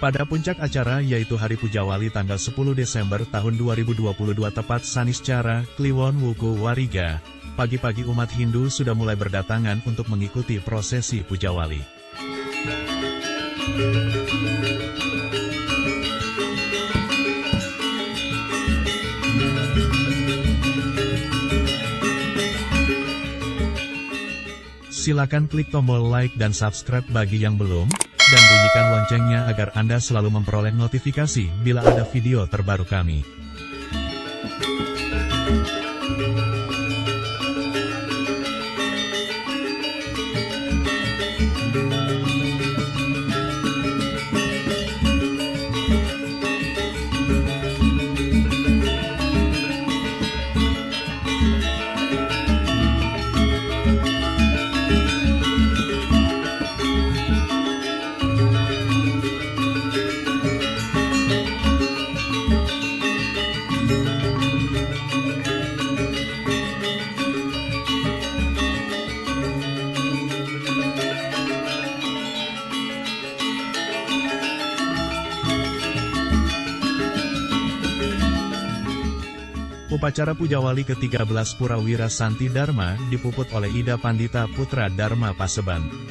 Pada puncak acara yaitu Hari Pujawali tanggal 10 Desember tahun 2022 tepat Saniscara, Kliwon Wuku Wariga, pagi-pagi umat Hindu sudah mulai berdatangan untuk mengikuti prosesi Pujawali. Silakan klik tombol like dan subscribe bagi yang belum, dan bunyikan loncengnya agar Anda selalu memperoleh notifikasi bila ada video terbaru kami. Upacara Pujawali ke-13 Purawira Santi Dharma dipuput oleh Ida Pandita Putra Dharma Paseban.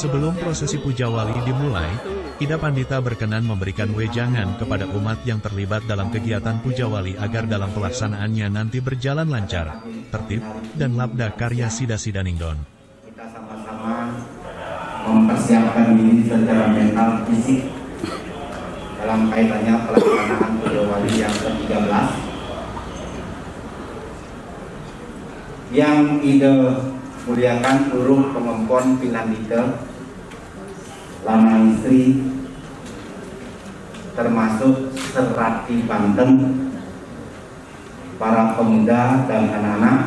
Sebelum prosesi Pujawali dimulai, Ida Pandita berkenan memberikan wejangan kepada umat yang terlibat dalam kegiatan Pujawali agar dalam pelaksanaannya nanti berjalan lancar, tertib, dan labda karya Sida-Sidaningdon. Kita sama-sama mempersiapkan diri secara mental fisik dalam kaitannya pelaksanaan Pujawali yang ke-13 yang Ida muliakan seluruh pengempon Pinandita, lama istri, termasuk Serati Banten, para pemuda dan anak-anak.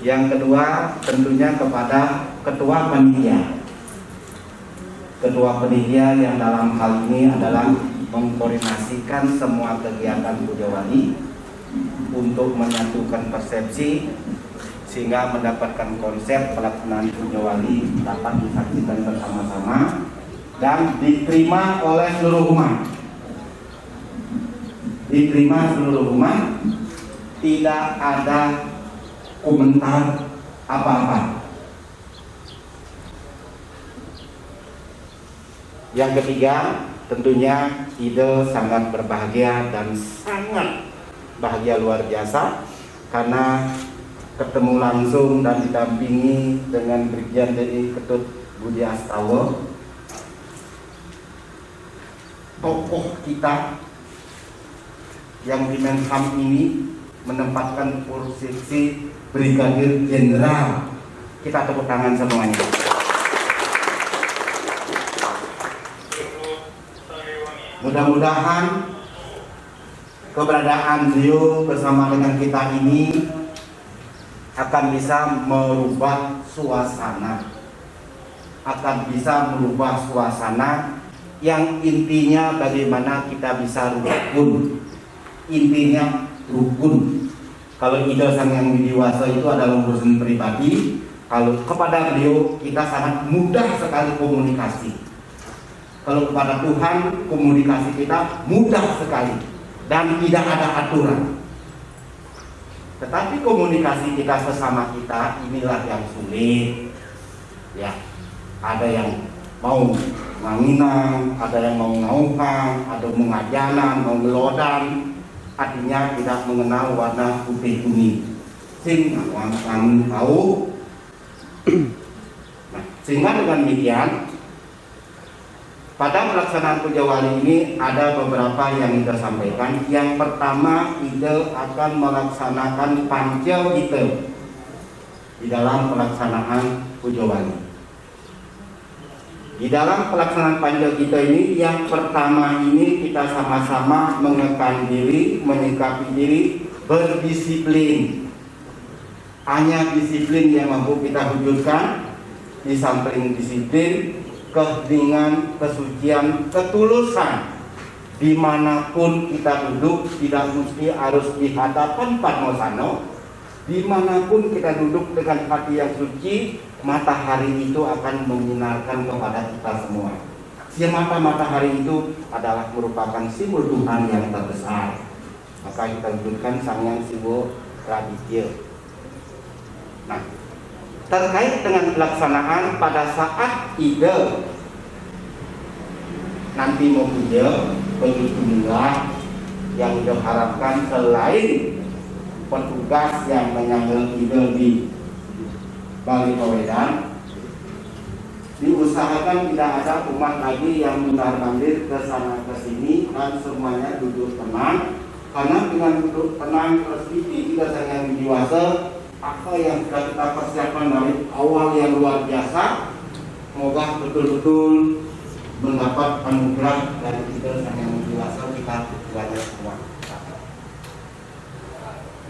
Yang kedua tentunya kepada Ketua Panitia. Ketua Panitia yang dalam hal ini adalah mengkoordinasikan semua kegiatan Pujawali untuk menyatukan persepsi sehingga mendapatkan konsep pelaksanaan Pujawali dapat disaksikan bersama-sama dan diterima oleh seluruh umat. Diterima seluruh umat, tidak ada komentar apa-apa. Yang ketiga, tentunya Ida sangat berbahagia dan sangat bahagia luar biasa karena ketemu langsung dan didampingi dengan Brigjen TNI Ketut Budi Astawa, tokoh kita yang di Menham ini menempatkan posisi Brigadir Jenderal. Kita tepuk tangan semuanya. Mudah-mudahan keberadaan beliau bersama dengan kita ini akan bisa merubah suasana, yang intinya bagaimana kita bisa rukun. Intinya rukun. Kalau Ida sang yang dewasa itu adalah urusan pribadi, kalau kepada beliau kita sangat mudah sekali komunikasi. Kalau kepada Tuhan komunikasi kita mudah sekali dan tidak ada aturan. Tetapi komunikasi kita sesama kita inilah yang sulit. Ya, ada yang mau manginang, ada yang mau ngauhang, ada mengajanan, mau melodan. Artinya tidak mengenal warna putih kuning. Sing kami tahu. Nah, sehingga dengan demikian pada pelaksanaan Pujawali ini ada beberapa yang kita sampaikan. Yang pertama, Ida akan melaksanakan Pancawita di dalam pelaksanaan Pujawali. Di dalam pelaksanaan Panjogito ini, yang pertama ini kita sama-sama mengekang diri, menyikapi diri, berdisiplin. Hanya disiplin yang mampu kita wujudkan. Di samping disiplin, keheningan, kesucian, ketulusan. Dimanapun kita duduk, tidak mesti harus di hadapan Padmosano. Dimanapun kita duduk dengan hati yang suci, matahari itu akan menyinarkan kepada kita semua. Matahari itu adalah merupakan simbol Tuhan yang terbesar. Maka kita wujudkan Sang Yang Siwo Raditya. Nah, terkait dengan pelaksanaan pada saat ide nanti mau puja, begitu juga yang diharapkan selain petugas yang menyambut ide di Bali Kawedan, diusahakan tidak ada umat lagi yang mundar-mandir ke sana ke sini dan semuanya duduk tenang, karena dengan duduk tenang terus juga sangat dewasa. Apa yang sudah kita persiapkan dari awal yang luar biasa, semoga betul-betul mendapat anugerah dari kita yang dewasa kita belajar semua.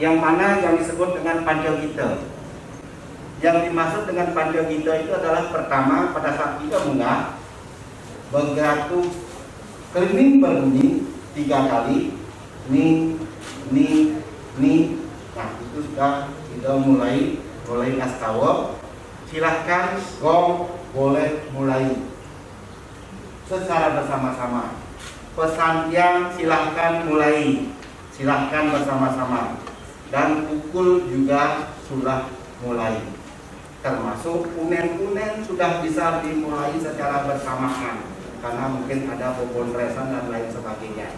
Yang mana yang disebut dengan Panjogito. Yang dimaksud dengan Panjogito itu adalah pertama pada saat kita munggah bergerak keliling berbunyi 3 kali, ni. Nah itu sudah kita mulai ngastawa. Silahkan gong boleh mulai secara bersama-sama. Pesantian silahkan mulai, silahkan bersama-sama. Dan pukul juga sudah mulai. Termasuk unen-unen sudah bisa dimulai secara bersamaan, karena mungkin ada pembonresan dan lain sebagainya.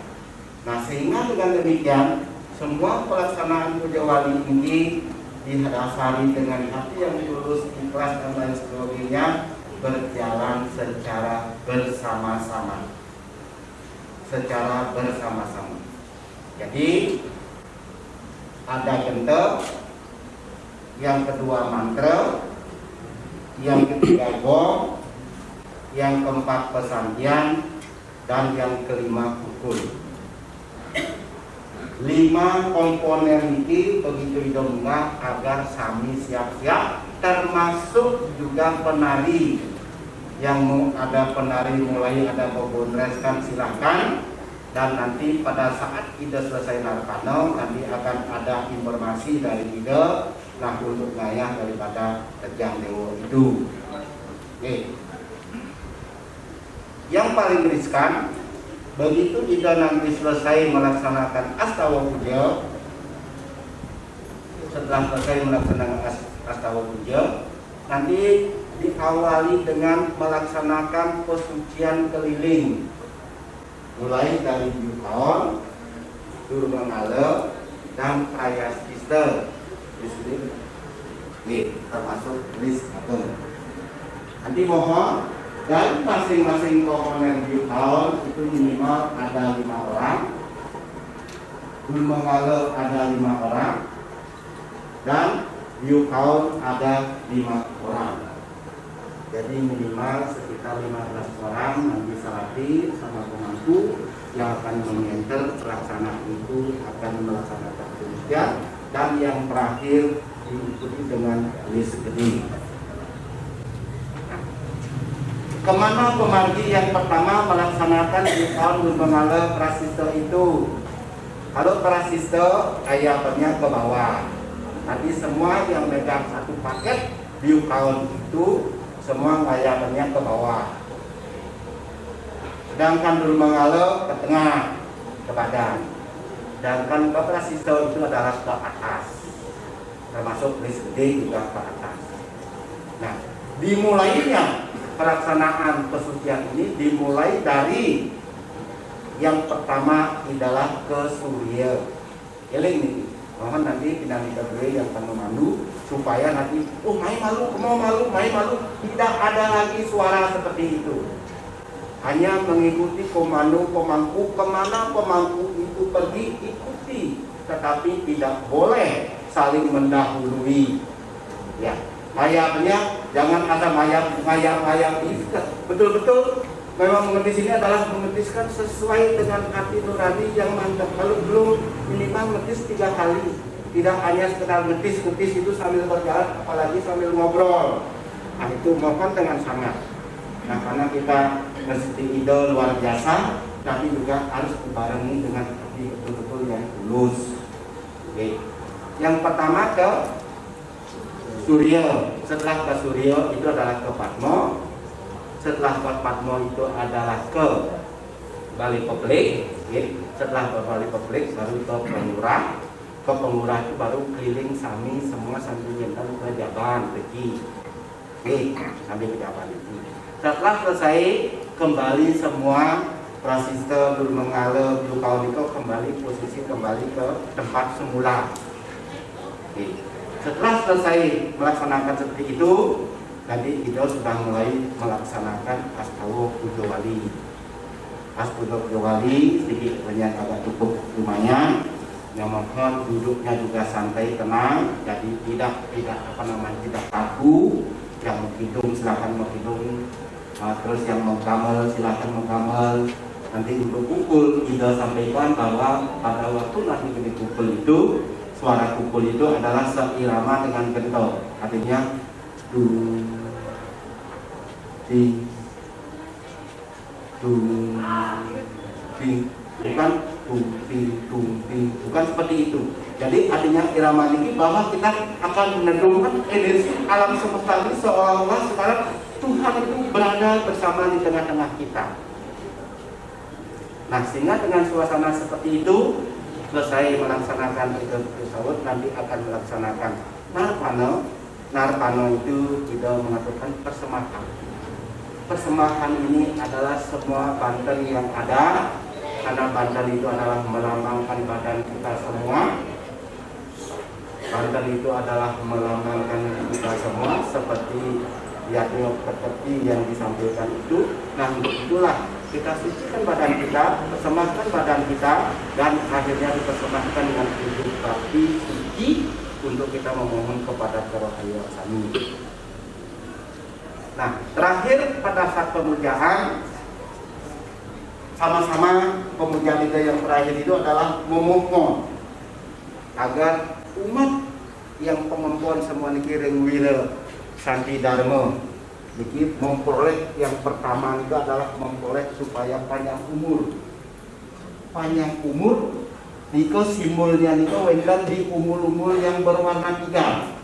Nah, sehingga dengan demikian semua pelaksanaan puja wali ini didasari dengan hati yang tulus, ikhlas dan lain sebagainya, berjalan secara bersama-sama. Jadi ada gente, yang kedua mantra, yang ketiga gong, yang keempat pesantian, dan yang kelima pukul. 5 komponen ini begitu didengar agar sami siap-siap, termasuk juga penari. Yang mau ada penari mulai ada pembonreskan silahkan. Dan nanti pada saat kita selesai narpano, nanti akan ada informasi dari kita, nah untuk ngayah daripada Tejang Dewa itu. Oke. Yang paling riskan, begitu kita nanti selesai melaksanakan Astawa Puja, setelah selesai melaksanakan Astawa Puja, nanti diawali dengan melaksanakan pesucian keliling. Mulai dari Yukaon, Durmangala, dan Prayas Sister. Ini termasuk list atau nanti mohon, dan masing-masing komponen Yukaon itu minimal ada 5 orang, Durmangala ada 5 orang, dan Yukaon ada 5 orang. Jadi minimal sekitar 15 orang nanti salati sama pemangku yang akan mengenter pelaksanaan itu akan melaksanakan pesucian, dan yang terakhir diikuti dengan list gede. Kemana pemargi yang pertama melaksanakan Yukaon Durmangala Prasista itu? Kalau Prasista ayapannya ke bawah. Nanti semua yang megang satu paket Yukaon itu semua layanannya ke bawah, sedangkan Durmangala ke tengah, ke badan, sedangkan Prasista itu adalah ke atas, termasuk list gede juga ke atas. Nah, dimulainya pelaksanaan pesucian ini dimulai dari yang pertama adalah ke Surya. Eling nih, mohon nanti dinamika gue yang akan memandu supaya nanti main malu, tidak ada lagi suara seperti itu. Hanya mengikuti komando pemangku, kemana pemangku itu pergi ikuti, tetapi tidak boleh saling mendahului. Ya, mayapnya jangan ada mayap itu betul-betul memang mengetis ini adalah mengetiskan sesuai dengan hati nurani yang mantap. Kalau belum minimal mengetis 3 kali, tidak hanya sekedar ngetis itu sambil berjalan, apalagi sambil ngobrol. Nah itu mohon dengan sangat. Nah karena kita mesti ide luar biasa, tapi juga harus dibarengi dengan hati betul-betul yang tulus. Oke. Yang pertama ke Suryo, setelah ke Suryo itu adalah ke Patmo, setelah ke Patmo itu adalah ke Bali Publik, setelah ke Bali Publik baru ke Pengurah itu baru keliling Sami semua sambil nyentuh ke Jaban pergi, sambil ke Jaban itu. Setelah selesai kembali semua Prasista Dul Mengale Dul Kauniko kembali posisi kembali ke tempat semula. Setelah selesai melaksanakan seperti itu, nanti kita sudah mulai melaksanakan Astawa Pujawali. Astawa Pujawali sedikit banyak agak cukup lumayan. Yang mohon duduknya juga santai tenang, jadi tidak kaku. Yang mau hidung silakan mau hidung, terus yang mau kamel silakan mau kamel. Nanti untuk pukul kita sampaikan bahwa pada waktu nanti dipukul itu suara pukul itu adalah seirama dengan gentong, artinya dung ding dung ding, bukan dung ding, bukan seperti itu. Jadi artinya irama ini bahwa kita akan menentukan energi alam semesta ini seolah-olah sekarang Tuhan itu berada bersama di tengah-tengah kita. Nah sehingga dengan suasana seperti itu selesai melaksanakan itu tersebut nanti akan melaksanakan narpano itu tidak mengaturkan persembahan ini adalah semua banten yang ada, karena banten itu adalah melambangkan badan kita semua, banten itu adalah melambangkan kita semua seperti yang disampaikan itu. Nah untuk itulah kita sucikan badan kita, persembahkan badan kita, dan akhirnya dipersembahkan dengan hidup bakti suci untuk kita memohon kepada kerohanian kami. Nah, terakhir pada saat pemujaan, sama-sama pemujaan kita yang terakhir itu adalah memohon agar umat yang pengempon semua niki Rengwila Santi Dharma jadi memperoleh yang pertama itu adalah memperoleh supaya panjang umur. Panjang umur niko simbolnya niko wenten di umur-umur yang berwarna 3.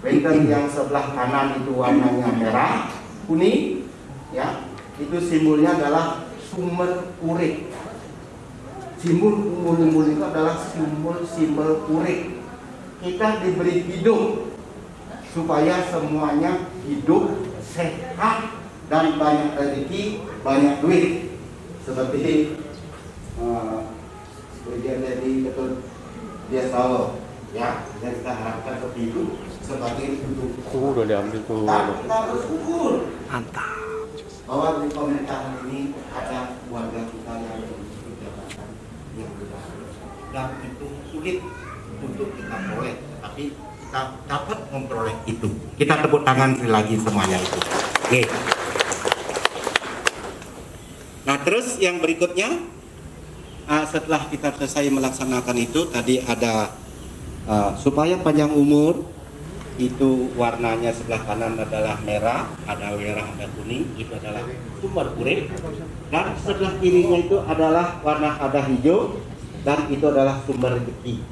Wenten yang sebelah kanan itu warnanya merah, kuning, ya. Itu simbolnya adalah sumber urip. Simbol umur-umur itu adalah simbol urip. Kita diberi hidup supaya semuanya hidup sehat dan banyak rezeki, banyak duit, seperti jadi betul dia tahu, ya. Dan kita harapkan seperti itu sebagai bentuk udah diambil tuh. kita harus ukur Mantap. bahwa di pemerintahan ini ada warga kita yang memiliki jabatan yang besar dan itu sulit untuk kita peroleh, tapi kita dapat memperoleh itu. Kita tepuk tangan lagi semuanya itu. Oke. Nah terus yang berikutnya, setelah kita selesai melaksanakan itu tadi ada supaya panjang umur itu warnanya sebelah kanan adalah merah, ada kuning, itu adalah sumber urip, dan sebelah kirinya itu adalah warna ada hijau dan itu adalah sumber rezeki.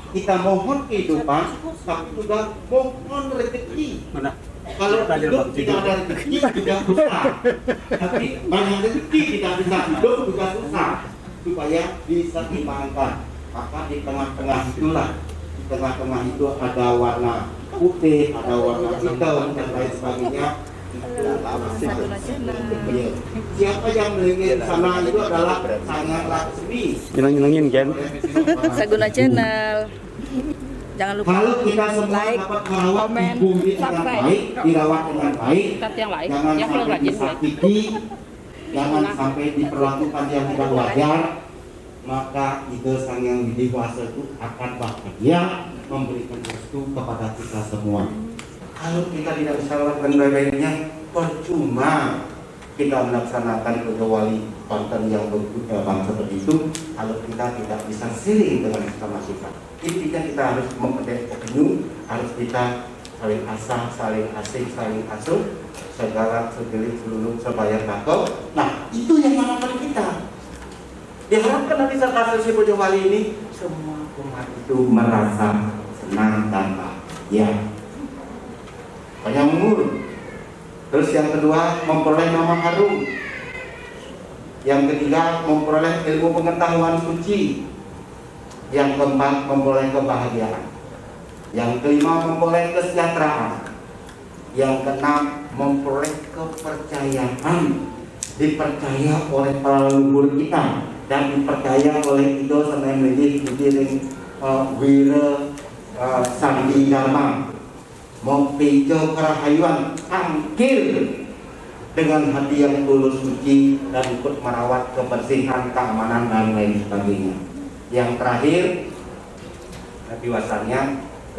Kita mohon kehidupan, tapi juga mohon rezeki. Kalau hidup tidak ada rezeki juga susah. Tapi banyak rezeki tidak bisa hidup juga susah. Supaya bisa dimakan. Maka di tengah-tengah itulah, di tengah-tengah itu ada warna putih, ada warna hitam dan lain sebagainya. Siapa yang melingin sana itu adalah Sangat Laksmi. Nyenengin kan? Saguna Channel. Jangan lupa Kalau kita semua like, dapat merawat komen, tubuh dengan subscribe. baik, dirawat dengan baik, Tat yang lain, jangan yang sampai rajin disakiti, jangan sampai diperlakukan yang tidak wajar, maka ide Sang Yang Widi Wasa itu akan bahagia memberikan restu kepada kita semua. Kalau kita tidak bisa melakukan baik-baiknya, percuma. kita melaksanakan Pujawali Banten yang bangsa seperti itu kalau kita tidak bisa sharing dengan sesama kita. Intinya kita harus memperdayakan opini, harus kita saling asah, saling asing, saling asuh, segala segelik seluruh sebaya takut. Nah, itu yang harapan kita. Diharapkan nanti saat sesi Pujawali ini semua umat itu merasa senang dan bahagia. Panjang umur. Terus yang kedua, memperoleh nama harum. Yang ketiga, memperoleh ilmu pengetahuan suci. Yang keempat, memperoleh kebahagiaan. Yang kelima, memperoleh kesejahteraan. Yang keenam, memperoleh kepercayaan. Dipercaya oleh para leluhur kita dan dipercaya oleh Ido Senai Menjadi Didiring Wira Sandi Dharma. Mempejo kerahayuan angkir dengan hati yang tulus suci dan ikut merawat kebersihan, keamanan dan lain sebagainya. Yang terakhir, diwasannya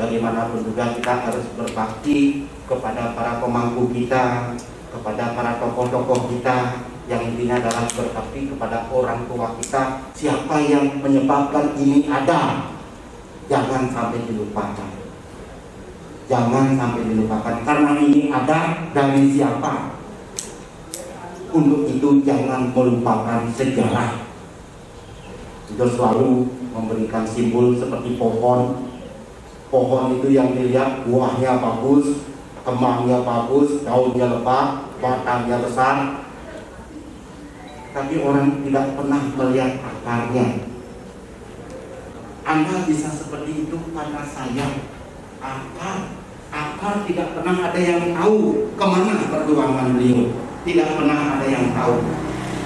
bagaimanapun juga kita harus berbakti kepada para pemangku kita, kepada para tokoh-tokoh kita, yang intinya adalah berbakti kepada orang tua kita. Siapa yang menyebabkan ini ada, jangan sampai dilupakan. Jangan sampai dilupakan karena ini ada dari siapa. Untuk itu jangan melupakan sejarah. Itu selalu memberikan simbol seperti pohon. Pohon itu yang dilihat buahnya bagus, kembangnya bagus, daunnya lebat, batangnya besar. Tapi orang tidak pernah melihat akarnya. Anda bisa seperti itu karena saya. Akar tidak pernah ada yang tahu kemana perjuangan beliau, tidak pernah ada yang tahu.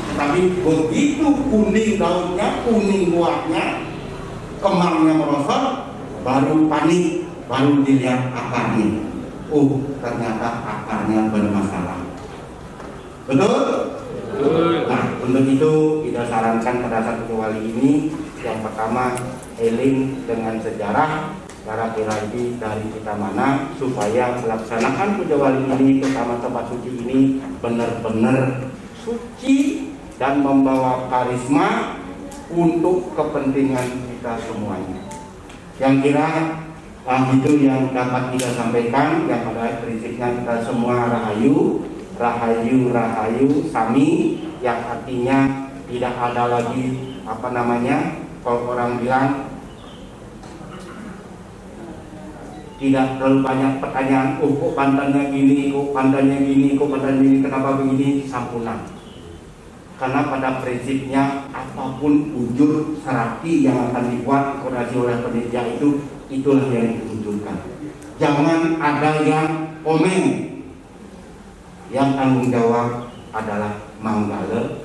Tetapi begitu kuning daunnya, kuning buahnya, kembangnya merosot, baru panik, baru dilihat akarnya. Ternyata akarnya bermasalah. Betul? Nah, untuk itu kita sarankan pada saat Pujawali ini, yang pertama eling dengan sejarah. Para piragi dari kita mana supaya melaksanakan Pujawali ini bersama tempat suci ini benar-benar suci dan membawa karisma untuk kepentingan kita semuanya. Yang kira itu yang dapat kita sampaikan, yang pada prinsipnya kita semua rahayu, rahayu, rahayu, sami, yang artinya tidak ada lagi kalau orang bilang tidak terlalu banyak pertanyaan, kok Bantennya gini, kok Bantennya gini, kok Banten gini, kenapa begini, sampurna. Karena pada prinsipnya apapun ujur serapi yang akan dibuat kurasi oleh panitia itu, itulah yang ditunjukkan. Jangan ada yang komen. Yang tanggung jawab adalah Manggala,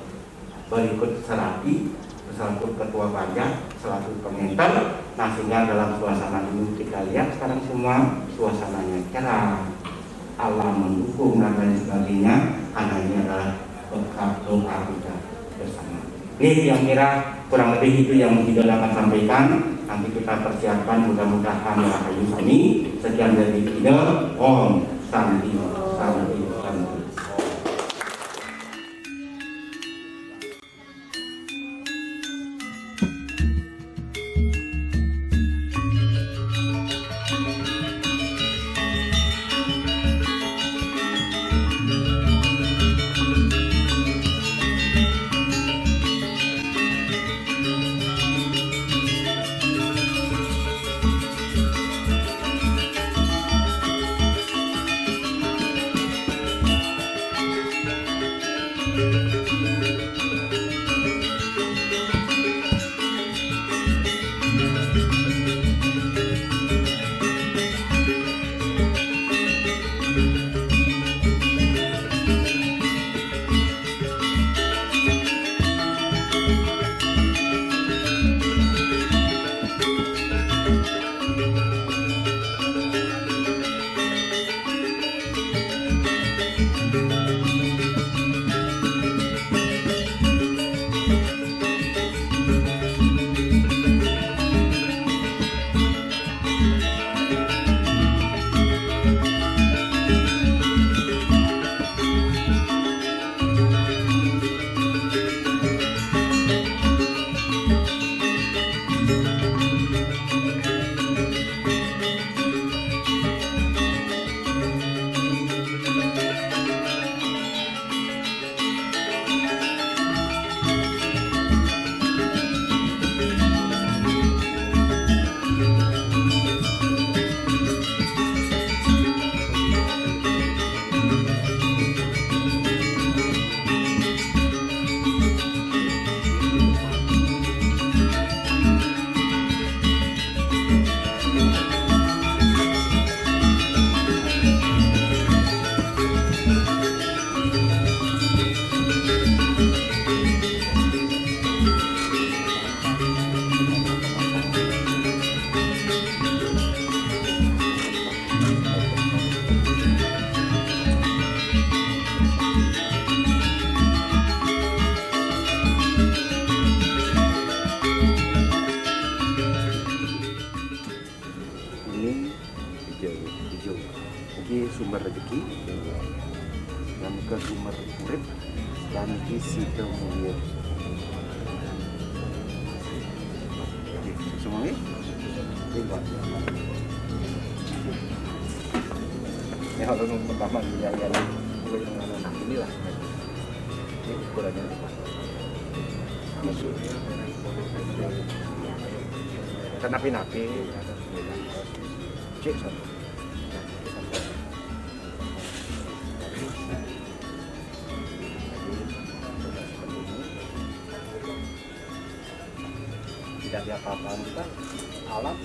berikut serapi, selaku ketua pajak, selaku komentar. Nah, sehingga dalam suasana ini kita lihat sekarang semua suasananya cerah, alam mendukung dan lain sebagainya. Karena ini adalah berkat doa kita bersama. Ini yang kira kurang lebih itu yang kita dapat sampaikan. Nanti kita persiapkan mudah-mudahan rahayu sami. Sekian dari kita. Om Santi Santi Santi. hijau. Iki sumber rezeki dan ke sumber urip dan isi kemuliaan. Oke, semuanya buat. Ini hal yang pertama yang mulai dengan anak inilah. Ini ukurannya masuk. Kan napi-napi. Cek satu. Tidak ada apa-apaan kita alam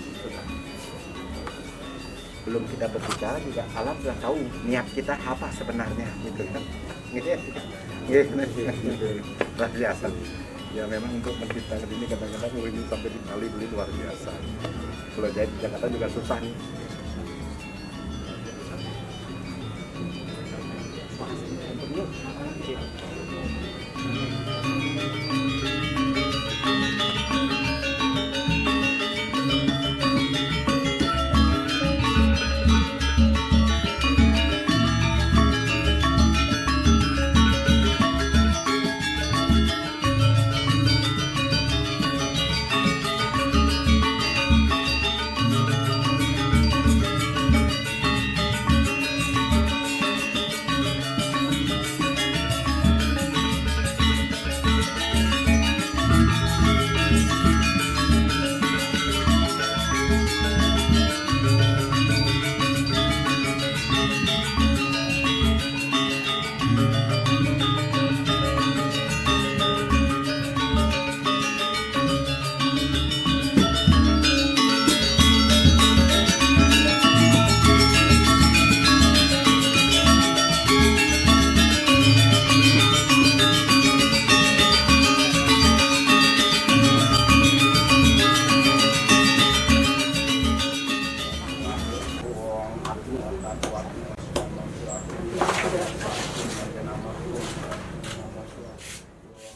belum kita berbicara juga alam sudah tahu niat kita apa sebenarnya gitu kan gitu ya luar biasa ya memang untuk menciptakan ini kadang-kadang ini sampai di Bali beli luar biasa kalau jadi di Jakarta juga susah nih.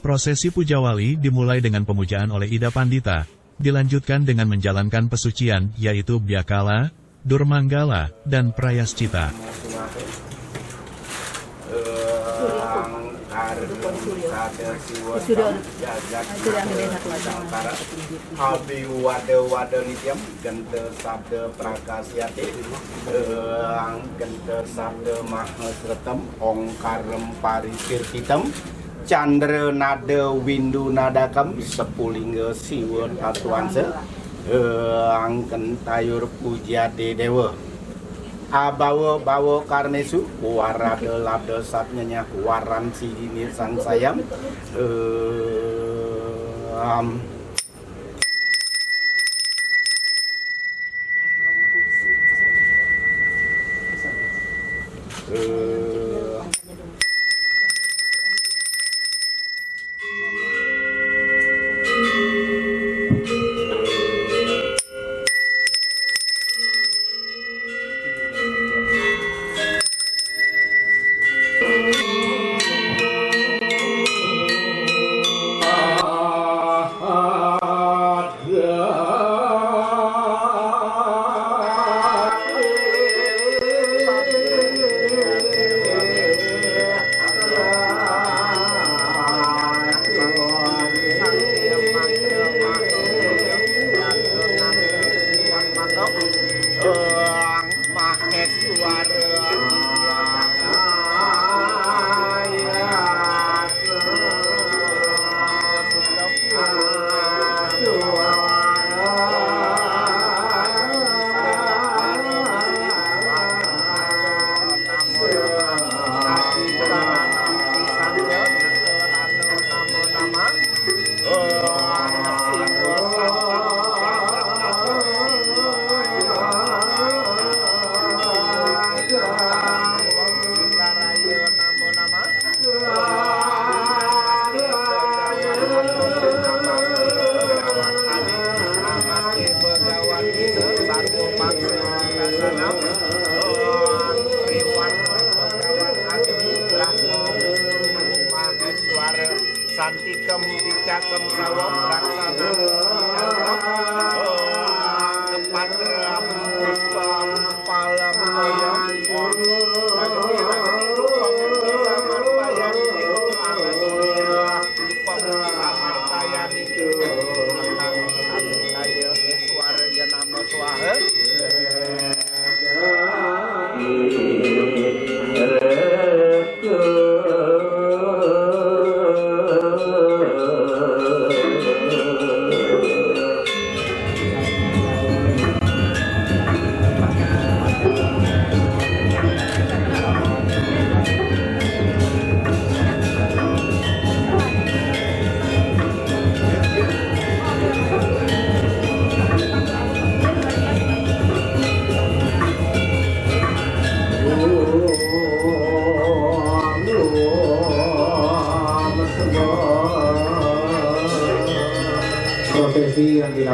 Prosesi Puja Wali dimulai dengan pemujaan oleh Ida Pandita, dilanjutkan dengan menjalankan pesucian yaitu Biakala, Durmanggala, dan Prayascita. Wada nityam genter sabda prakasyate genter sabda mahasretam ongkarem parikirtitam Chandra nada windu nadakam sepulingga siwa tatuansa angken tayur puja dewa abawa karnesu warada labda satnyanya waran sidini sang sayang Santikam picakam sawam raksana kepadram puspam pal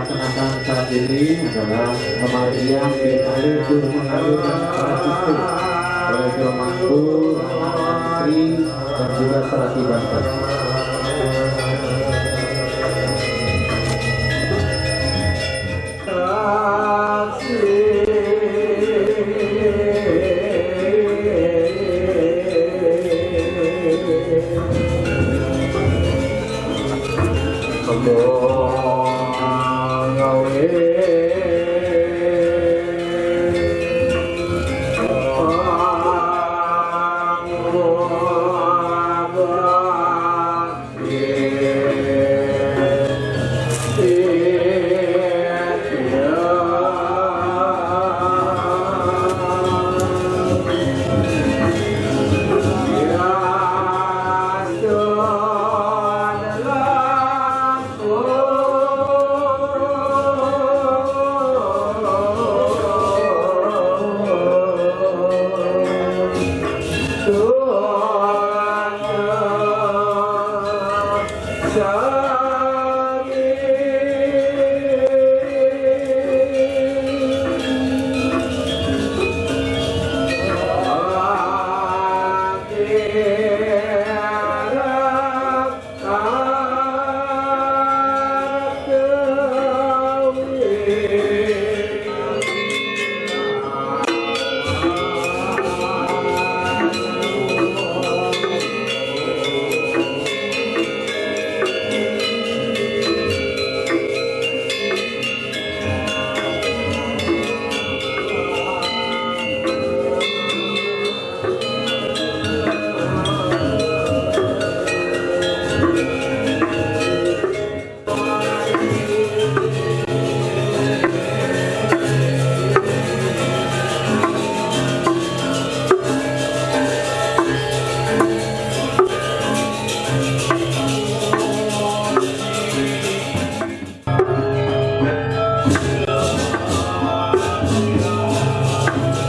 dilaksanakan saat ini adalah pemandian di air gunung mengalir dan Parasistik oleh Jomangku, anak istri dan juga Serati Banten.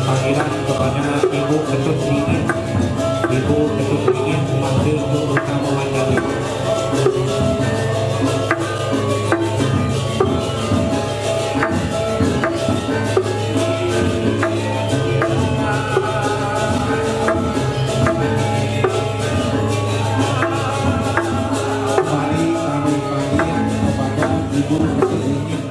Panggilan kepada Ibu Ketut Ringin, Ibu Ketut Ringin memanggil untuk utama mandali. Mari kami panggil kepada Ibu Ketut Ringin.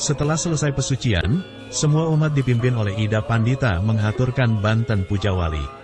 Setelah selesai pesucian, semua umat dipimpin oleh Ida Pandita menghaturkan Banten Pujawali.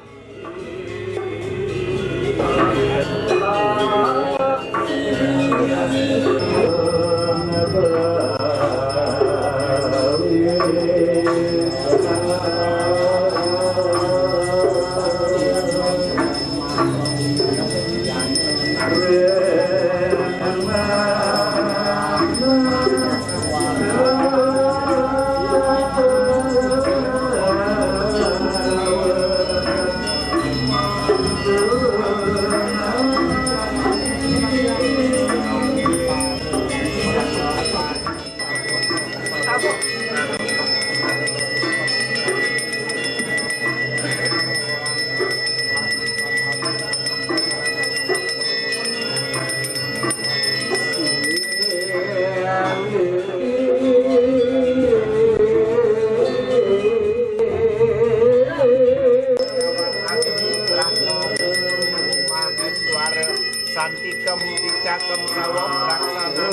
Santikam picakem sawam laksana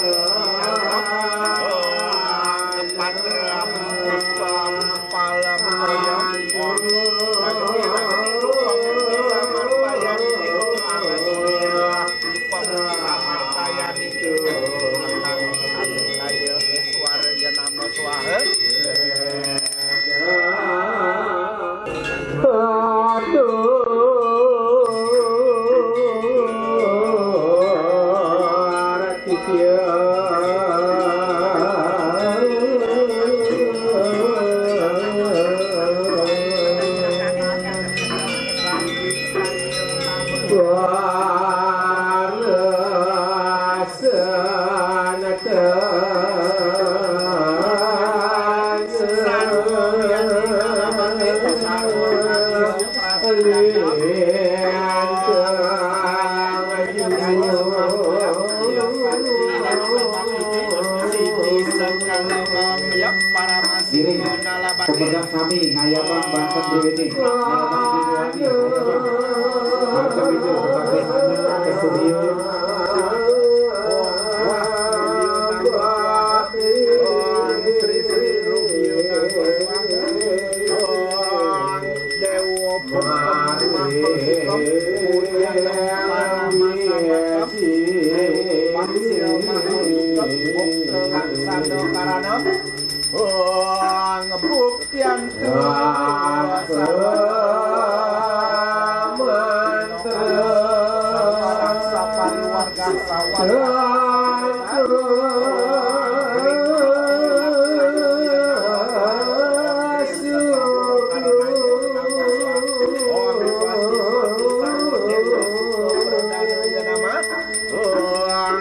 kepatram puspam palam koyam Wah Siring pemegang sami ngayabang Banten Brewini ngayabang Brewini macam itu sebagai tanda keserius Sri Rumio Dewa ngebuktian sapari warga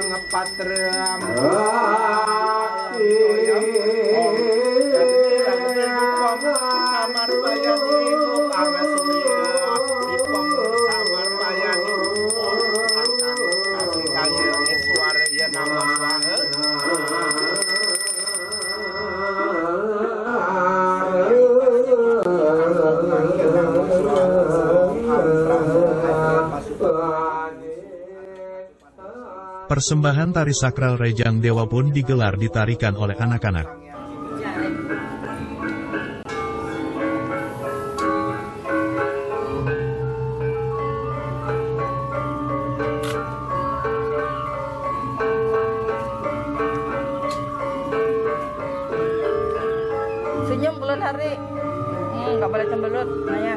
ngepatram samar bayani angga surya dipom samar bayani angkang kasih kaya eswar ya nama Persembahan tari sakral Rejang Dewa pun digelar ditarikan oleh anak-anak. Senyum bulan hari. Nggak boleh cemberut, Naya.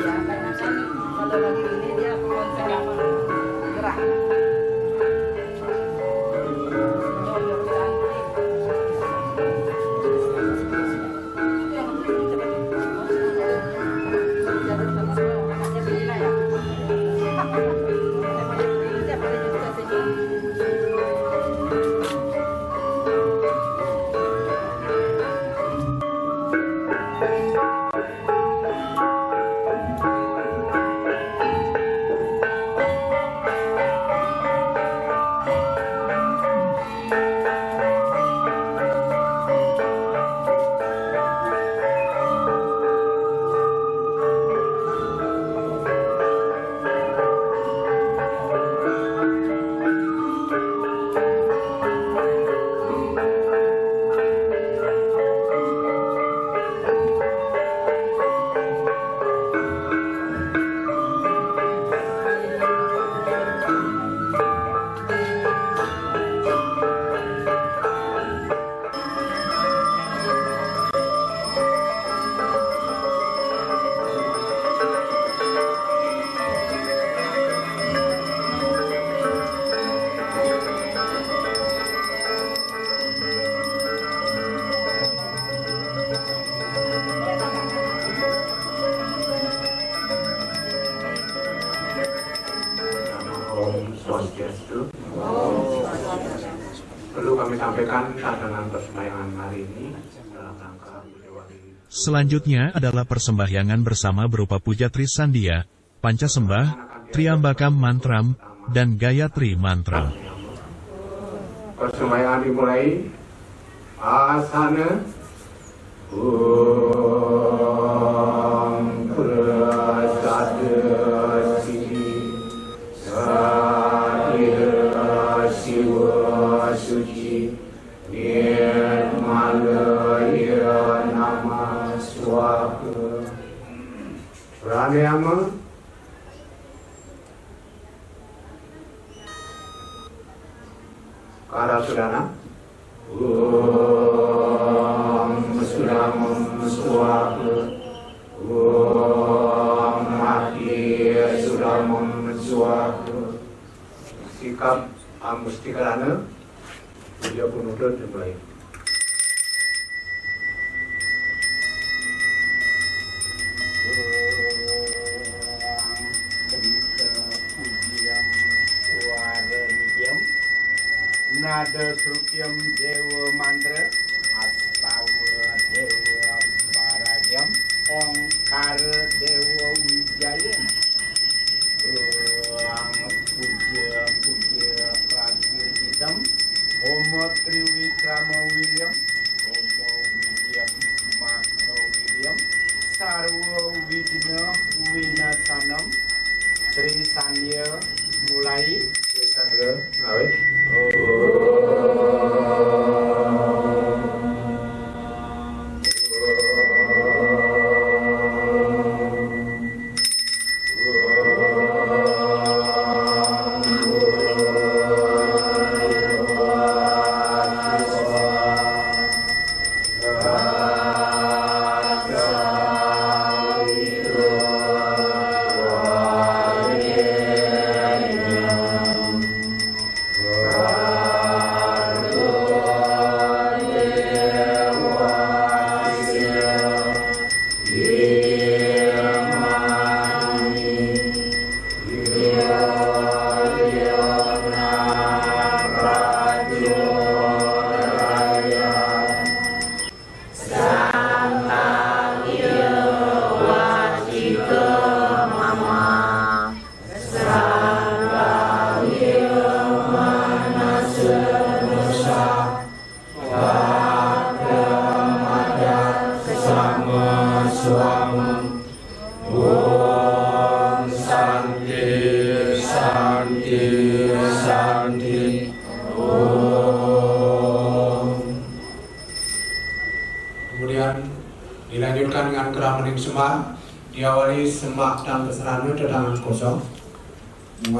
Ya, karena kan kalau lagi ini dia konsen gerak. Perlu kami sampaikan dengan persembayangan hari ini dalam rangka Selanjutnya adalah persembahyangan bersama berupa puja Trisandia, Pancasembah, Triambakam Mantram, dan Gayatri Mantram. Persembahyangan dimulai. Asana Prasada Siddhi Satya Siwa Suci Nirmalaya Nama Swaha Pranayama Karasudana Suramam Swaha Mati Suramam Swaha. Sikap Amustikarana dia penuntut dimulai. Nada Srutyam Dewa Mantra Astawa Dewa Paragyam Ongkara Dewa Wijaya Puja Pragya Hitam Om Triwikrama William, Omo William, Makro William, Sarwo Widina Winasanam, Tri Sanya mulai. Kemudian dilanjutkan dengan gerak mening semak, diawali semak dan keserahan itu tangan kosong. 2.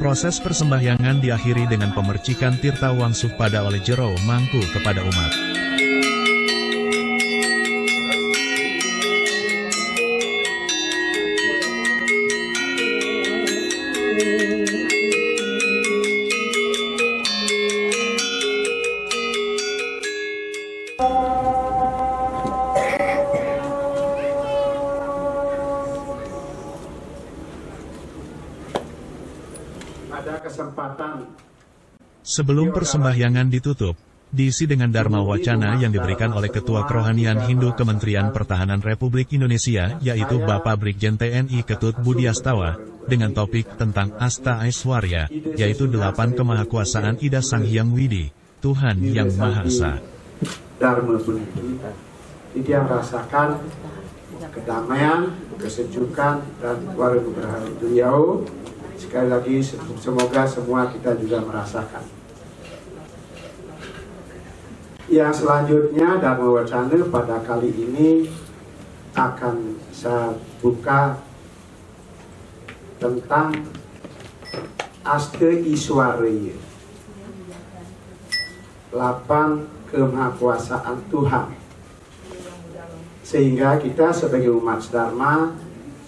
Proses persembahyangan diakhiri dengan pemercikan tirta wangsuh pada oleh jero mangku kepada umat. Ada kesempatan Sebelum persembahyangan ditutup, diisi dengan Dharma Wacana yang diberikan oleh Ketua Kerohanian Hindu Kementerian Pertahanan Republik Indonesia, yaitu Bapak Brigjen TNI Ketut Budiastawa, dengan topik tentang Asta Aiswarya, yaitu 8 kemahakuasaan Ida Sang Hyang Widi, Tuhan Yang Maha Esa. Dharma puniki, dia rasakan kedamaian, kesejukan, dan warga beliau. Sekali lagi semoga semua kita juga merasakan. Yang selanjutnya Dharma Wacana pada kali ini akan saya buka tentang Asta Aiswarya, 8 kemahakuasaan Tuhan. Sehingga kita sebagai umat Dharma,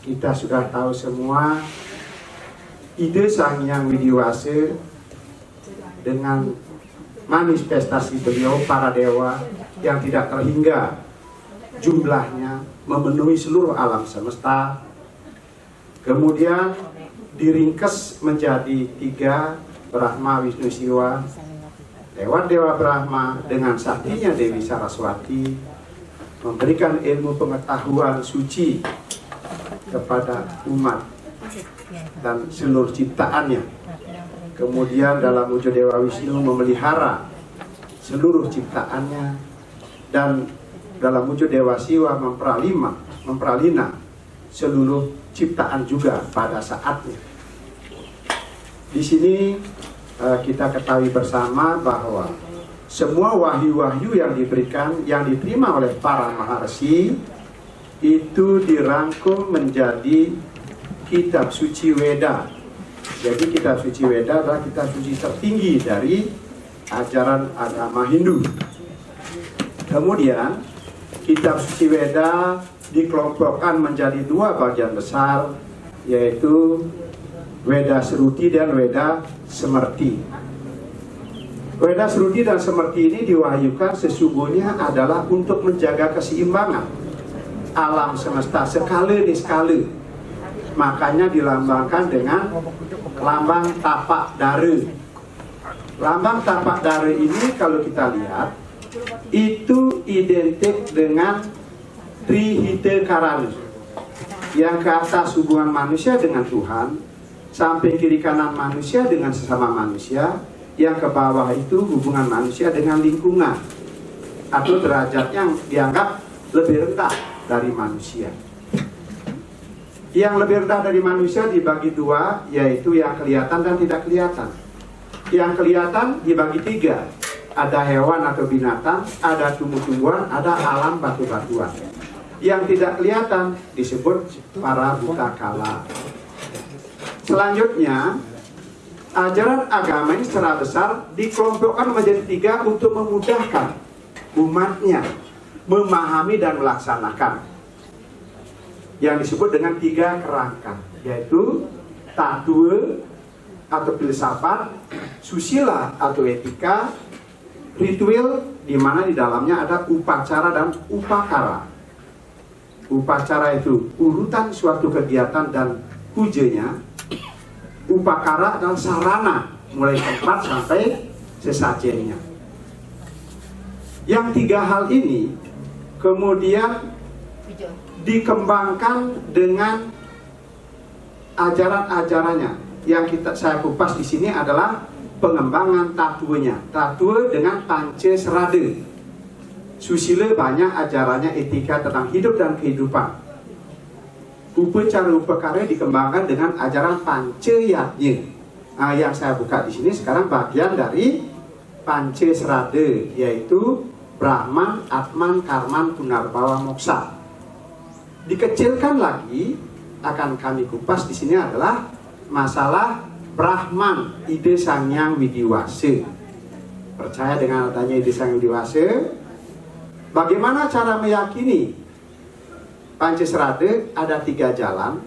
kita sudah tahu semua ide Sang Hyang Widiwasa dengan manifestasi beliau para dewa yang tidak terhingga jumlahnya memenuhi seluruh alam semesta. Kemudian diringkes menjadi 3, Brahma, Wisnu, Siwa, Dewa Brahma dengan saktinya Dewi Saraswati memberikan ilmu pengetahuan suci kepada umat dan seluruh ciptaannya. Kemudian dalam wujud Dewa Wisnu memelihara seluruh ciptaannya, dan dalam wujud Dewa Siwa memperalina seluruh ciptaan juga pada saatnya. Di sini kita ketahui bersama bahwa semua wahyu-wahyu yang diberikan, yang diterima oleh para maharsi, itu dirangkum menjadi kitab suci Weda Jadi kitab suci Weda adalah kitab suci tertinggi dari ajaran agama Hindu. Kemudian kitab suci Weda dikelompokkan menjadi dua bagian besar, yaitu Weda Sruti dan Weda Semerti. Weda Sruti dan Semerti ini diwahyukan sesungguhnya adalah untuk menjaga keseimbangan alam semesta skala di skala. Makanya dilambangkan dengan lambang tapak dara. Lambang tapak dara ini kalau kita lihat itu identik dengan Trihita Karana. Yang ke atas hubungan manusia dengan Tuhan, samping kiri kanan manusia dengan sesama manusia, yang ke bawah itu hubungan manusia dengan lingkungan atau derajat yang dianggap lebih rendah dari manusia. Yang lebih rendah dari manusia dibagi dua, yaitu yang kelihatan dan tidak kelihatan. Yang kelihatan dibagi tiga, ada hewan atau binatang, ada tumbuh-tumbuhan, ada alam batu-batuan. Yang tidak kelihatan disebut para buta kala. Selanjutnya, ajaran agama ini secara besar dikelompokkan menjadi tiga untuk memudahkan umatnya memahami dan melaksanakan, yang disebut dengan tiga kerangka, yaitu tattwa atau filsafat, susila atau etika, ritual di mana di dalamnya ada upacara dan upakara. Upacara itu urutan suatu kegiatan dan pujanya. Upakara adalah sarana mulai tempat sampai sesajennya. Yang tiga hal ini kemudian dikembangkan dengan ajaran-ajarannya. Yang saya kupas di sini adalah pengembangan tattwanya. Tattwa dengan Pancasrada. Susila banyak ajarannya etika tentang hidup dan kehidupan. Upacara upakara dikembangkan dengan ajaran Pancayatnya. Nah, yang saya buka di sini sekarang bagian dari Pancasrada, yaitu Brahman, Atman, Karman, Punarbawa, Moksa. Dikecilkan lagi, akan kami kupas di sini adalah masalah Brahman, ide Sangyang Widiwasa. Percaya dengan adanya ide Sangyang Widiwasa? Bagaimana cara meyakini Pancasrada? Ada tiga jalan.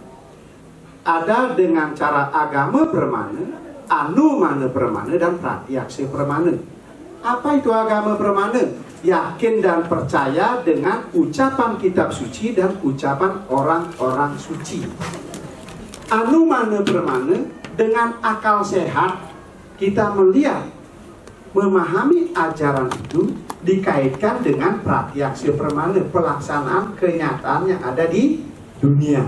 Ada dengan cara agama permana, anumana permana, dan pratyaksa permana. Apa itu agama permana? Yakin dan percaya dengan ucapan kitab suci dan ucapan orang-orang suci. Anumana permana, dengan akal sehat kita melihat, memahami ajaran itu dikaitkan dengan pratyaksa permana, pelaksanaan kenyataan yang ada di dunia.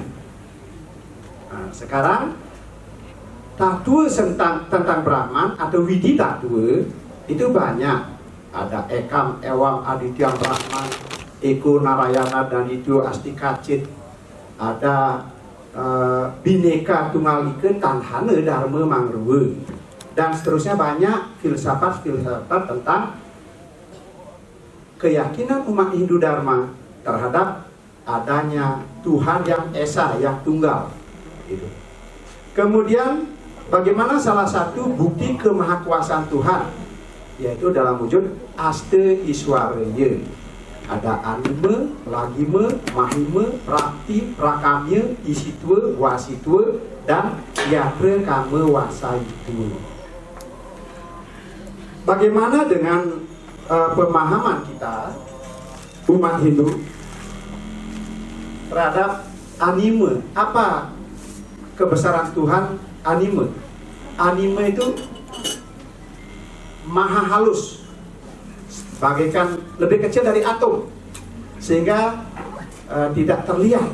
Nah, sekarang tattwa tentang Brahman atau Widi tattwa itu banyak. Ada Ekam, Ewam, Adityam Brahman, Eko Narayana, dan itu Astikacit. Ada Bineka Tunggal Ika, Tanhana Dharma Mangruwa, dan seterusnya banyak filsafat-filsafat tentang keyakinan umat Hindu Dharma terhadap adanya Tuhan yang esa, yang tunggal. Gitu. Kemudian bagaimana salah satu bukti kemahakuasaan Tuhan, yaitu dalam wujud Asta Iswaraya. Ada Anima, Lagima, Mahima, Prakti, Prakamya, Isitwa, Wasitwa, dan Yatra Kama Wasayitwa. Bagaimana dengan pemahaman kita umat Hindu terhadap anima? Apa kebesaran Tuhan anima? Anima itu maha halus, bagaikan lebih kecil dari atom, sehingga tidak terlihat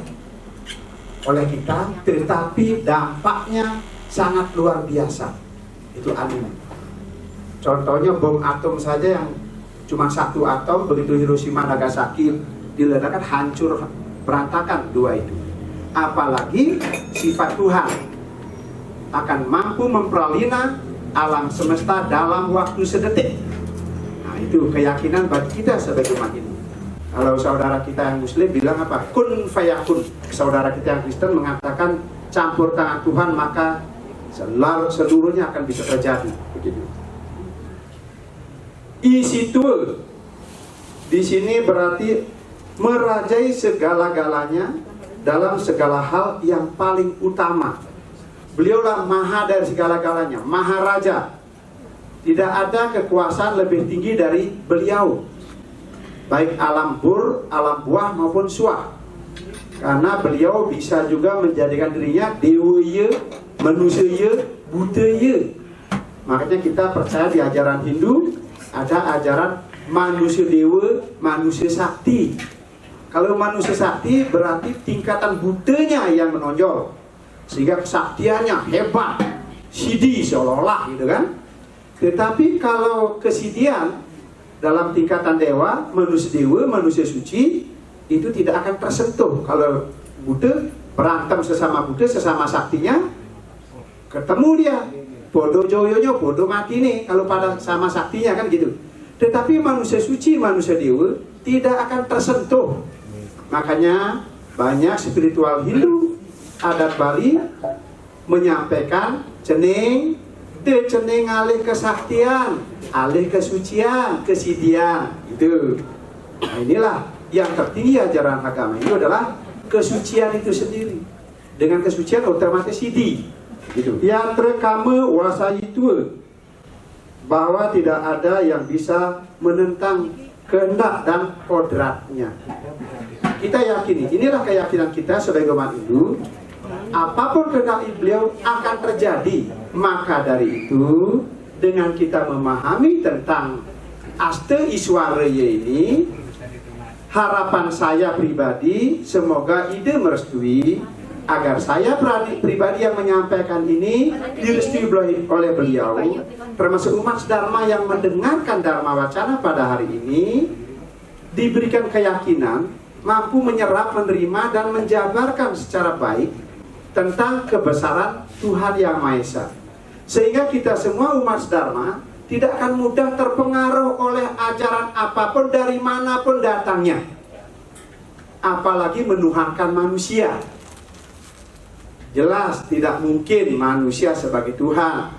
oleh kita, tetapi dampaknya sangat luar biasa. Itu anima. Contohnya bom atom saja yang cuma satu atom, begitu Hiroshima Nagasaki diledakkan, hancur berantakan dua itu. Apalagi sifat Tuhan akan mampu memperalina alam semesta dalam waktu sedetik. Nah, itu keyakinan bagi kita sebagai umat ini. Kalau saudara kita yang Muslim bilang apa? Kun fayakun. Saudara kita yang Kristen mengatakan campur tangan Tuhan maka seluruhnya akan bisa terjadi. Begitu. Isitua di sini berarti merajai segala-galanya dalam segala hal yang paling utama. Beliaulah maha dari segala-galanya, maharaja. Tidak ada kekuasaan lebih tinggi dari beliau, baik alam bur, alam buah maupun suah. Karena beliau bisa juga menjadikan dirinya dewa ya, manusia ya, buddha ya. Makanya kita percaya di ajaran Hindu ada ajaran manusia dewa, manusia sakti. Kalau manusia sakti berarti tingkatan buddhanya yang menonjol, sehingga kesaktiannya hebat, sidi seolah-olah gitu kan. Tetapi kalau kesidian dalam tingkatan dewa, manusia suci, itu tidak akan tersentuh. Kalau Buddha berantem sesama Buddha, sesama saktinya, ketemu dia, bodoh joyonya, bodoh mati nih, kalau pada sama saktinya kan gitu. Tetapi manusia suci, manusia dewa, tidak akan tersentuh. Makanya banyak spiritual Hindu, adat Bali, menyampaikan cening alih kesaktian, alih kesucian, kesidian, gitu. Nah inilah yang tertinggi ajaran agama ini adalah kesucian itu sendiri. Dengan kesucian otomatis sidi, gitu. Yang terkama wasa itu bahwa tidak ada yang bisa menentang kehendak dan kodratnya. Kita yakini, inilah keyakinan kita sebagai umat Hindu. Apapun kehendak beliau akan terjadi. Maka dari itu, dengan kita memahami tentang Asta Iswaraya ini, harapan saya pribadi semoga ide merestui agar saya pribadi yang menyampaikan ini direstui oleh beliau, termasuk umat Dharma yang mendengarkan Dharma Wacana pada hari ini, diberikan keyakinan mampu menyerap, menerima dan menjabarkan secara baik tentang kebesaran Tuhan Yang Maha Esa, sehingga kita semua umat Dharma tidak akan mudah terpengaruh oleh ajaran apapun dari manapun datangnya, apalagi menuhankan manusia. Jelas tidak mungkin manusia sebagai Tuhan.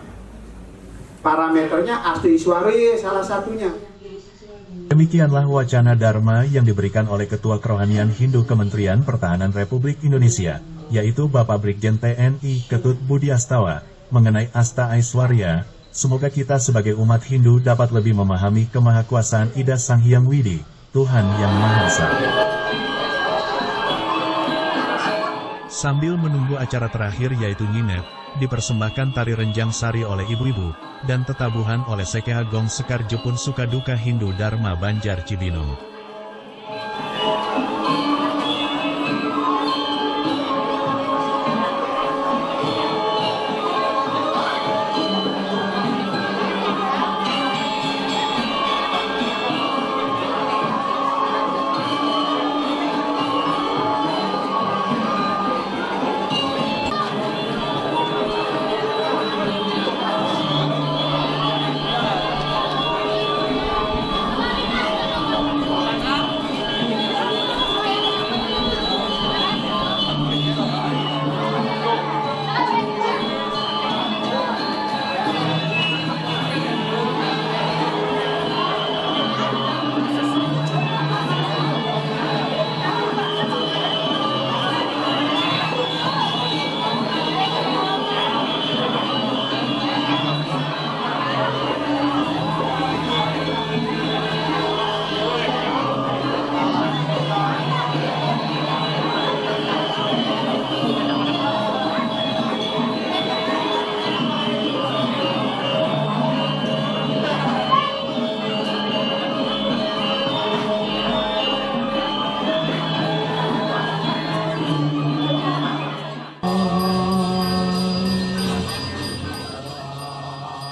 Parameternya Asta Iswaraya salah satunya. Demikianlah wacana Dharma yang diberikan oleh Ketua Kerohanian Hindu Kementerian Pertahanan Republik Indonesia, yaitu Bapak Brigjen TNI Ketut Budi Astawa, mengenai Asta Aiswarya. Semoga kita sebagai umat Hindu dapat lebih memahami kemahakuasaan Ida Sang Hyang Widi, Tuhan Yang Maha Esa. Sambil menunggu acara terakhir yaitu Nyinet, dipersembahkan tari renjang sari oleh ibu-ibu, dan tetabuhan oleh Sekeha Gong Sekar Jepun Sukaduka Hindu Dharma Banjar Cibinong.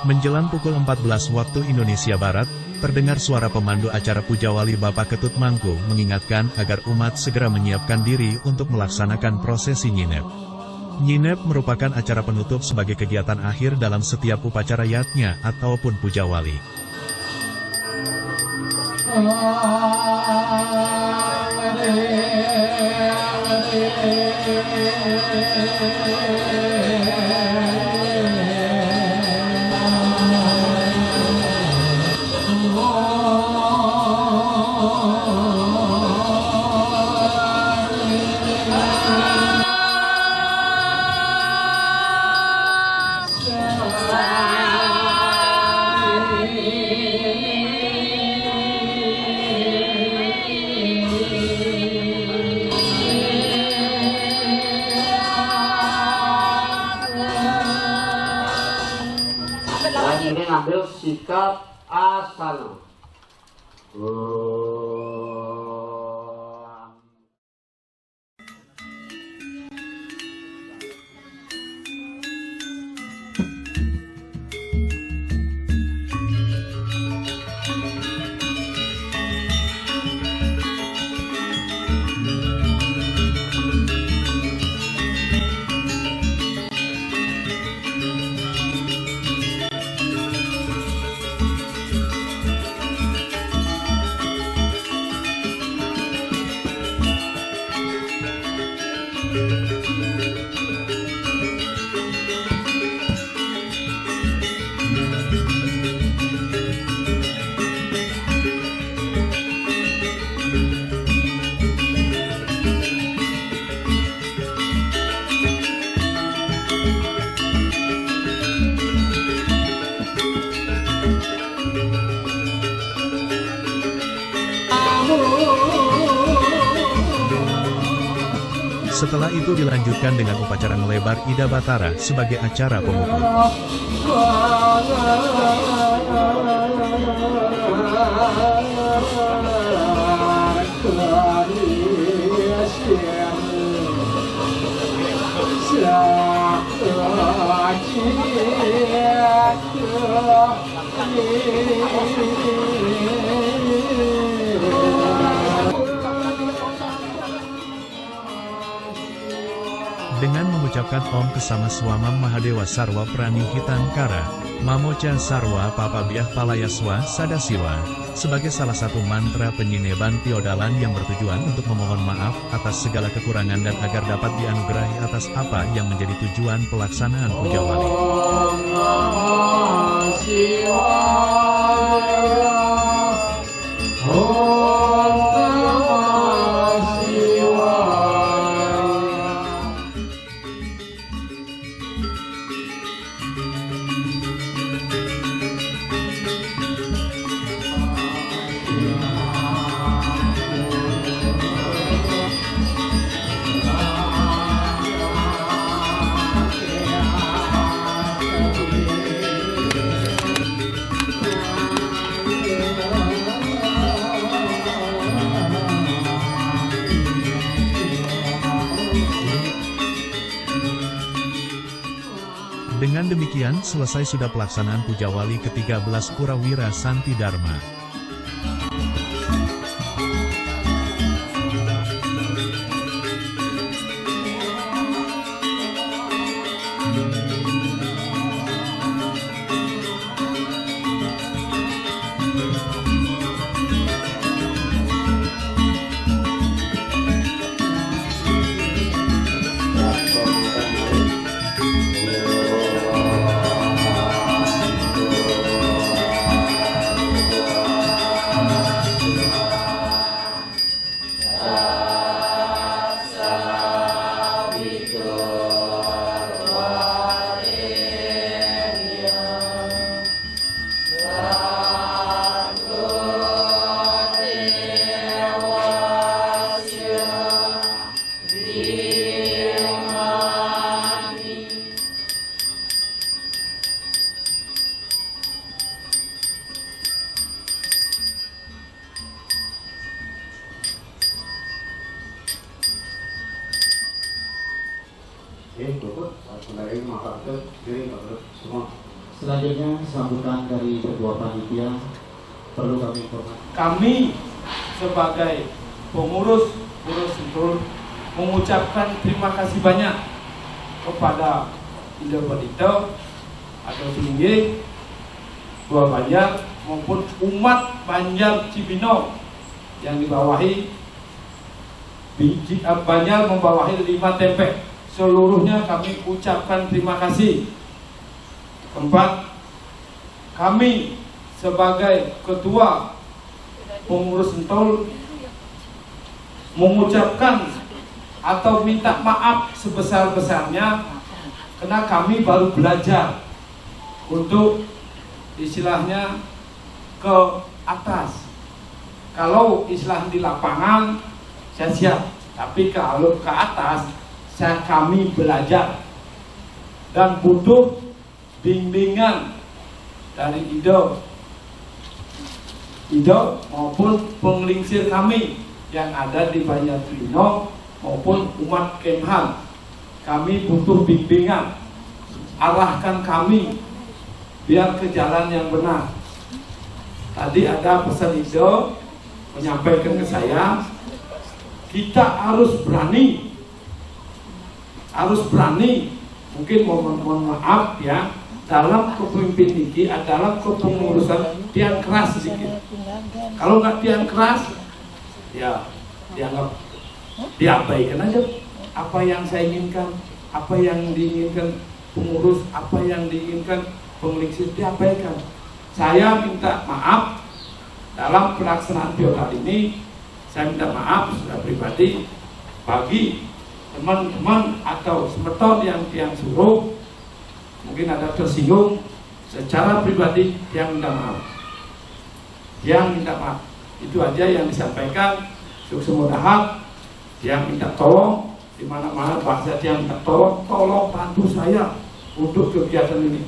Menjelang pukul 14 waktu Indonesia Barat, terdengar suara pemandu acara Pujawali Bapak Ketut Mangku mengingatkan agar umat segera menyiapkan diri untuk melaksanakan prosesi Nyinep. Nyinep merupakan acara penutup sebagai kegiatan akhir dalam setiap upacara yatnya ataupun Pujawali. ini ambil sikap asana. Setelah itu dilanjutkan dengan upacara ngelebar Ida Batara sebagai acara pemukul. Dengan mengucapkan Om Kesama Swamam Mahadewa Sarwa Prani Hitangkara, Mamoca Sarwa Papabiah Palayaswa Sadasiwa, sebagai salah satu mantra penyineban Tiodalan yang bertujuan untuk memohon maaf atas segala kekurangan dan agar dapat dianugerahi atas apa yang menjadi tujuan pelaksanaan Puja Wali. Dengan demikian selesai sudah pelaksanaan Puja Wali ke-13 Purawira Santi Dharma. Selanjutnya sambutan dari Ketua Panitia perlu kami informasikan. Kami sebagai pengurus Sentul mengucapkan terima kasih banyak kepada Ida Badito atau Tinggi, Dua Banjar maupun umat Banjar Cibinong yang dibawahi Banjar membawahi 5 TP. Seluruhnya kami ucapkan terima kasih. Keempat, kami sebagai ketua pengurus Sentul mengucapkan atau minta maaf sebesar-besarnya karena kami baru belajar untuk istilahnya ke atas. Kalau istilah di lapangan saya siap, tapi kalau ke atas kami belajar dan butuh bimbingan dari Ido maupun penglingsir kami yang ada di Banjartino maupun umat Kemhan. Kami butuh bimbingan, arahkan kami biar ke jalan yang benar. Tadi ada pesan Ido menyampaikan ke saya, kita harus berani, mungkin mohon maaf ya, dalam kepemimpinan ini, dalam kepengurusan tiang keras sedikit. Kalau nggak tiang keras, ya dianggap diabaikan aja apa yang saya inginkan, apa yang diinginkan pengurus, apa yang diinginkan penglingsir diabaikan. Saya minta maaf dalam pelaksanaan piala ini. Saya minta maaf secara pribadi bagi teman-teman atau semeton yang suruh, mungkin ada tersinggung secara pribadi, yang minta maaf. Itu aja yang disampaikan. Mudah-mudahan yang minta tolong di mana-mana bahasa yang minta tolong bantu saya untuk kegiatan ini.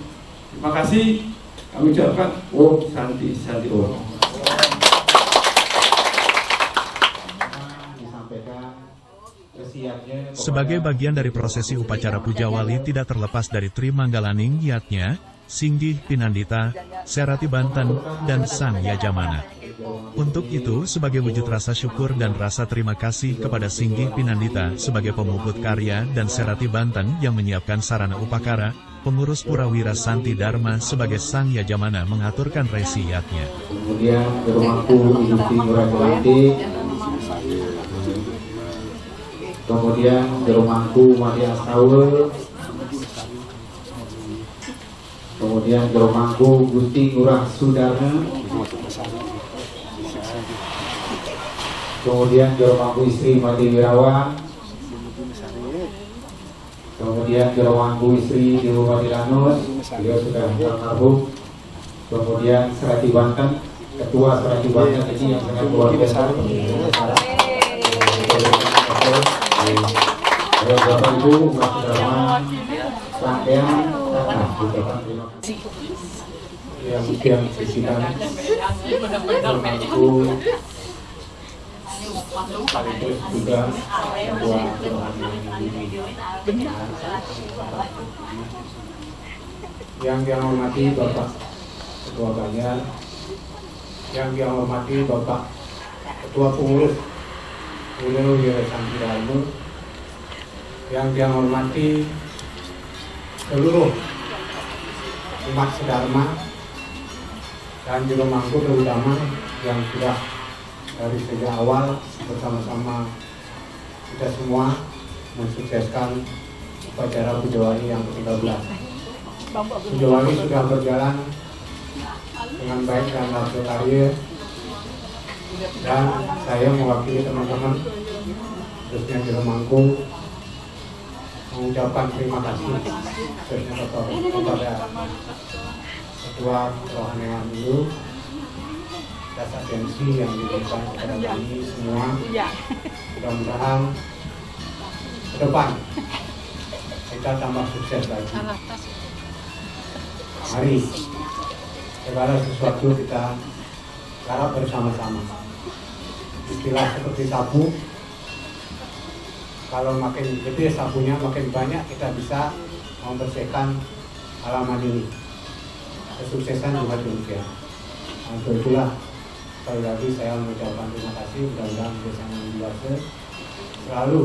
Terima kasih. Kami ucapkan Om Santi Santi Om. Sebagai bagian dari prosesi upacara Puja Wali tidak terlepas dari Tri Manggalaning Yatnya, Singgih Pinandita, Serati Banten, dan Sang Yajamana. Untuk itu, sebagai wujud rasa syukur dan rasa terima kasih kepada Singgih Pinandita sebagai pemuput karya dan Serati Banten yang menyiapkan sarana upakara, pengurus Purawira Santi Dharma sebagai Sang Yajamana mengaturkan resi Yatnya. Kemudian di rumahku Ibu Ngurah-Ngurati, kemudian di rumahku Madia Saul, kemudian di rumahku Gusti Ngurah Sudarna, kemudian di rumahku istri Mati Wirawan, kemudian di rumahku istri Ibu Mati Lanus, beliau sudah almarhum, kemudian Serati Banten, ketua Serati Banten ini yang sangat luar biasa. Bapak Ibu umat Dharma rangkaian yang disisikan berlaku sekaligus juga ketua yang dihormati Bapak Ketua Banjar, yang dihormati Bapak Ketua Pengurus Purawira Santi Dharma, yang dihormati seluruh umat sedharma, dan juga mangku terutama yang sudah dari sejak awal bersama-sama kita semua mensukseskan upacara Puja Wali yang ke-13. Puja Wali sudah berjalan dengan baik dan hasil karya, dan saya mewakili teman-teman khususnya di Remangku mengucapkan terima kasih khususnya kepada Ketua Rohaniwan dulu atas atensi yang diberikan kepada kami semua. Mudah-mudahan ke depan kita tambah sukses lagi. Mari segala sesuatu kita garap bersama-sama. Istilah seperti sapu, kalau makin gede sapunya, makin banyak kita bisa membersihkan halaman ini. Kesuksesan juga demikian. Untuk itulah sekali lagi saya mengucapkan terima kasih. Mudah-mudahan desa yang biasa selalu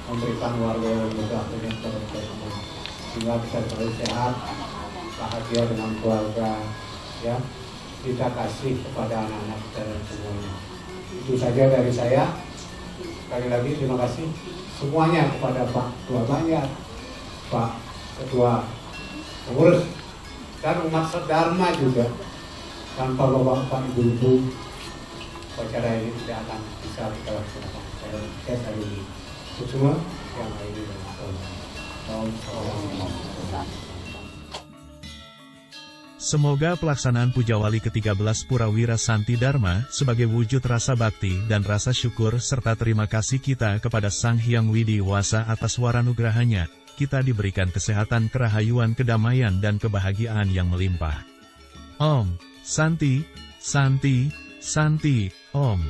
memberikan warga berkah kepada kita semua, sehingga kita selalu sehat, bahagia dengan keluarga, ya. Kita kasih kepada anak-anak kita semuanya. Itu saja dari saya. Sekali lagi terima kasih semuanya kepada Pak Ketua Banjar, Pak Ketua Pengurus, dan umat sedharma juga. Tanpa bapak-bapak, ibu-ibu, acara ini tidak akan bisa kita laksanakan. Saya hari ini semua yang hari ini Semoga pelaksanaan Puja Wali ke-13 Purawira Santi Dharma sebagai wujud rasa bakti dan rasa syukur serta terima kasih kita kepada Sang Hyang Widi Wasa atas waranugrahanya, kita diberikan kesehatan, kerahayuan, kedamaian dan kebahagiaan yang melimpah. Om Santi, Santi, Santi, Om.